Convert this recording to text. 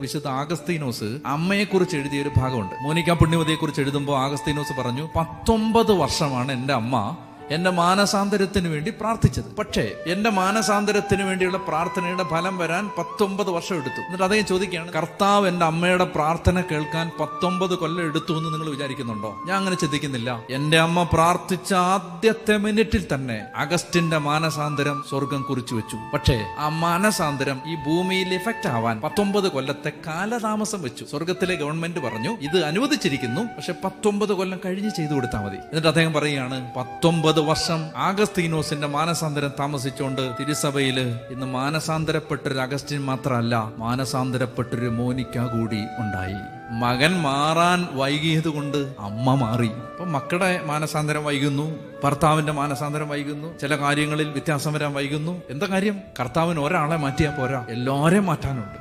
വിശുദ്ധ ആഗസ്തീനോസ് അമ്മയെക്കുറിച്ച് എഴുതിയ ഒരു ഭാഗമുണ്ട്. മോനിക്ക പുണ്യവതിയെക്കുറിച്ച് എഴുതുമ്പോൾ ആഗസ്തീനോസ് പറഞ്ഞു, 19 വർഷമാണ് എൻ്റെ അമ്മ എന്റെ മാനസാന്തരത്തിന് വേണ്ടി പ്രാർത്ഥിച്ചത്. പക്ഷേ എന്റെ മാനസാന്തരത്തിന് വേണ്ടിയുള്ള പ്രാർത്ഥനയുടെ ഫലം വരാൻ 19 വർഷം എടുത്തു. എന്നിട്ട് അദ്ദേഹം ചോദിക്കുകയാണ്, കർത്താവ് എന്റെ അമ്മയുടെ പ്രാർത്ഥന കേൾക്കാൻ 19 കൊല്ലം എടുത്തു എന്ന് നിങ്ങൾ വിചാരിക്കുന്നുണ്ടോ? ഞാൻ അങ്ങനെ ചിന്തിക്കുന്നില്ല. എന്റെ അമ്മ പ്രാർത്ഥിച്ച ആദ്യത്തെ മിനിറ്റിൽ തന്നെ അഗസ്റ്റിന്റെ മാനസാന്തരം സ്വർഗം കുറിച്ചു വെച്ചു. പക്ഷേ ആ മാനസാന്തരം ഈ ഭൂമിയിൽ എഫക്റ്റ് ആവാൻ 19 കൊല്ലത്തെ കാലതാമസം വെച്ചു. സ്വർഗത്തിലെ ഗവൺമെന്റ് പറഞ്ഞു, ഇത് അനുവദിച്ചിരിക്കുന്നു, പക്ഷെ 19 കൊല്ലം കഴിഞ്ഞ് ചെയ്തു കൊടുത്താൽ മതി. എന്നിട്ട് അദ്ദേഹം പറയുകയാണ്, 19 വർഷം ആഗസ്തീനോസിന്റെ മാനസാന്തരം താമസിച്ചുകൊണ്ട് തിരുസഭയില് ഇന്ന് മാനസാന്തരപ്പെട്ടൊരു അഗസ്റ്റിൻ മാത്രമല്ല, മാനസാന്തരപ്പെട്ടൊരു മോനിക്ക കൂടി ഉണ്ടായി. മകൻ മാറാൻ വൈകിയത് കൊണ്ട് അമ്മ മാറി. അപ്പൊ മക്കളുടെ മാനസാന്തരം വൈകുന്നു, ഭർത്താവിന്റെ മാനസാന്തരം വൈകുന്നു, ചില കാര്യങ്ങളിൽ വ്യത്യാസം വരാൻ വൈകുന്നു. എന്താ കാര്യം? കർത്താവിന് ഒരാളെ മാറ്റിയാൽ പോരാ, എല്ലാവരെയും മാറ്റാനുണ്ട്.